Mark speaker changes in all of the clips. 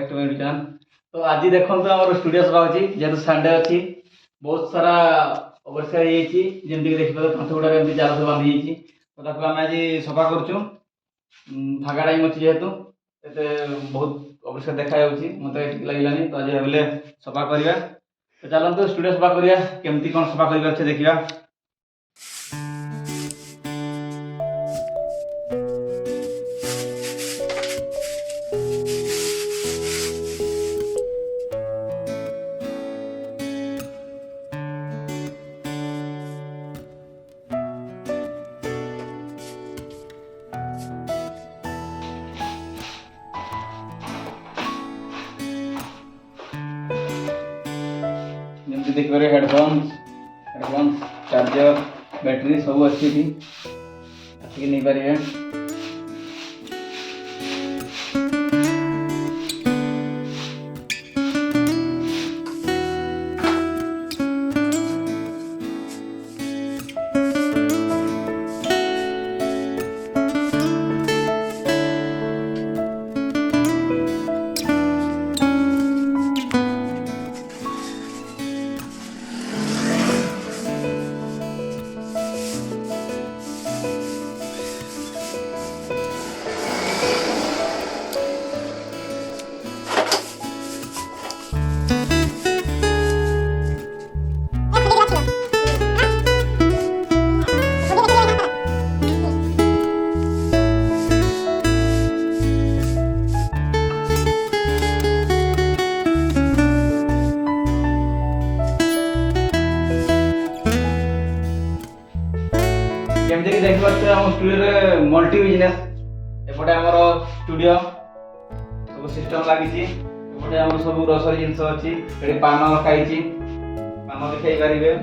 Speaker 1: Back to my channel. तो आज देखो तो आम स्टूडियो सफा होची जेतु संडे अच्छी बहुत सारा अवश्य होईची जेमति देखि पारे कांथ गुडा एमति जाल सब बांधी होईची तो ताको हम आज सफा करछु फागा टाइम अच्छी जेतु एते बहुत अवश्य देखा जाउची मते ठीक लागिलानी तो आज हेबले सफा करिया तो चलंतु स्टूडियो सफा करिया केमति कोन सफा करिया छै देखिया। देखिए हेडफोन्स चार्जर बैटरी सब अच्छी थी आसिक नहीं पारे। केमते कि देखि पाछे हम स्टूडियो रे मल्टी बिजनेस एपटे हमर स्टूडियो सब सिस्टम लागि छि एपटे हमर सब ग्रोसरी जिंस अछि एडी पान रखाई पान देखाई पारिबे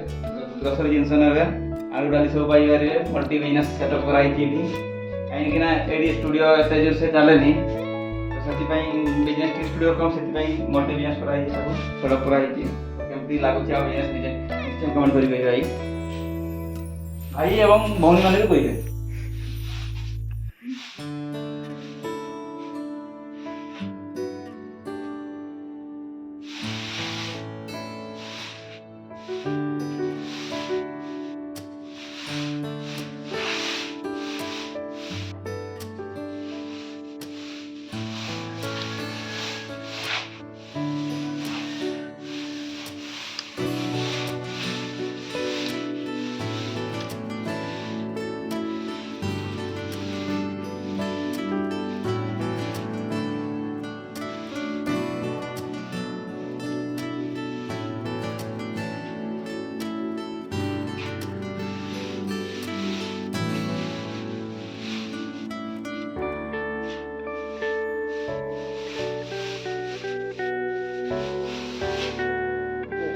Speaker 1: ग्रोसरी जिंस नेबे आलू डाली सब पाई पारिबे मल्टी बिजनेस सेटअप कराई छि काहे कि ना एडी स्टूडियो एते जोर से चलेनी तो सेति पई बिजनेस स्टूडियो कम सेति पई मल्टी बिजनेस कराई सब सेटअप कराई छि केमति लागु छि आ बिजनेस निश्चय कमेंट करि भाई भाई एवं भौणी माने भी कहिबे।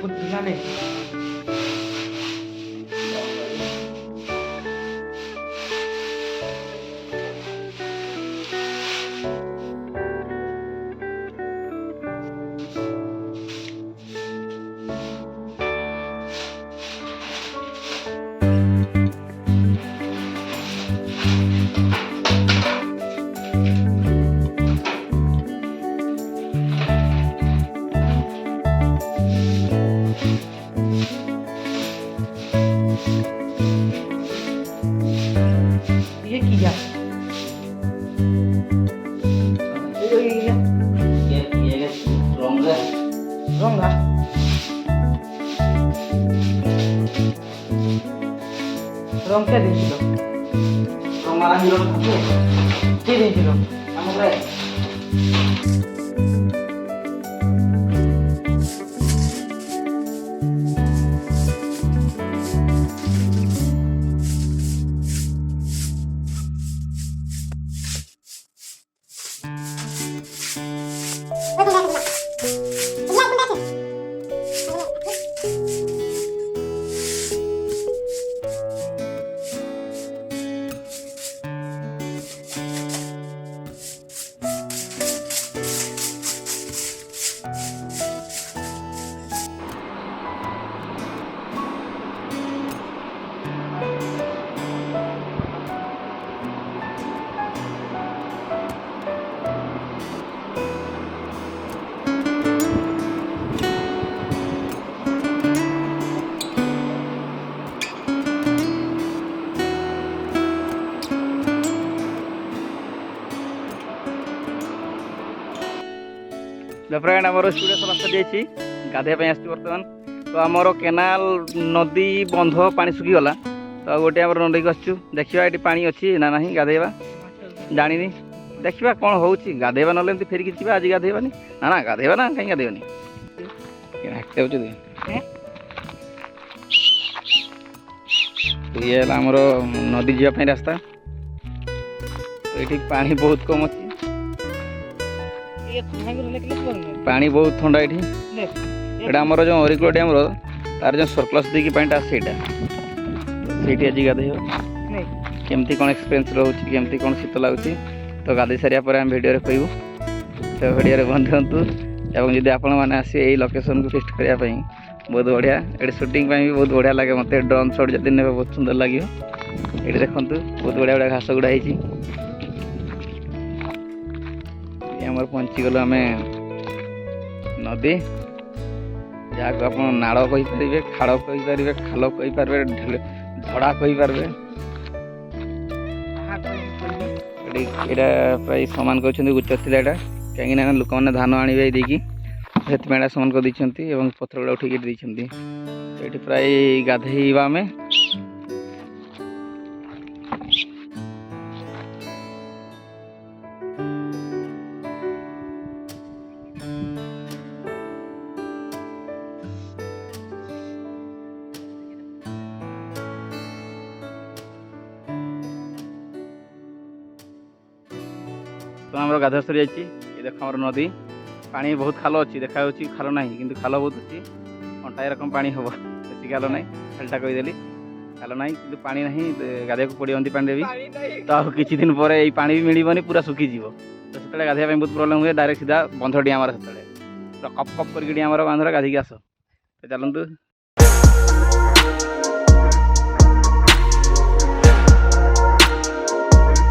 Speaker 1: खुद बिना ले ये किया ये रंगा रंगा रंग क्या देखिलो हमारा हिरो के देखिलो हमरा तो फ्रेंड आमर स्टूडियो सब जाइए गाधे आस बर्तमान तो आमर केनाल नदी बंध पानी सुखीगला तो गोटे आम नदी को आसचु देखा ये पानी अच्छी ना ना गाधेवा जानी देखा कौन हो गाधेवा ना फेरिकी जी आज गाधेबानी ना ना गाधेवा ना कहीं गाधेबानी ये आमर नदी जावाई रास्ता तो ये पानी बहुत कम अच्छी पानी बहुत ठंडा ये आमर जो अरिकुल डैम तार जो सरप्लस देखिए पानी आसे आज गाधे केमती कौन एक्सपीरियंस रोचे केमती कौन शीत लगुच तो गाधे सारा पर आम भिडियो कहूँ तो भिडियो बंद हूँ और जब आपण मैंने आसे यही लोकेशन को टेस्ट करने बहुत बढ़िया ये शूटिंग भी बहुत बढ़िया लगे मत ड्रोन शॉट जब ने बहुत सुंदर लगे ये देखु बहुत बढ़िया बढ़िया घास गुड़ा आमर पहुँची गलु आम नदी जहाँ को आप नाड़ कहींपारे खाड़ कहींपारे खाल कहींपारे धड़ा कहींपारे यहाँ प्राय सामान कर उच्च थिला यहाँ कहीं लोक मैंने धान आने देखी से सामान कर पथर गुड़ा उठे ये प्राय गाधेवा आम तो आम गाधा सरी जाइए ये देख आम नदी पानी बहुत खाल अच्छी देखा खाल ना कि खाल बहुत अच्छी अंटाए रकम पानी हम बेसी खाल ना खालटा कहीदेली खाल ना कि पानी ना गाधे को पड़े पानी देवी तो आ किसी दिन पर ये पानी भी मिलबनी पूरा सुखीज तो से गाधे बहुत प्रोब्लेम हुए डायरेक्ट सीधा बंध डिआमर से पूरा कप कप करके डिआमर बांधर गाधिक आस तो चलतु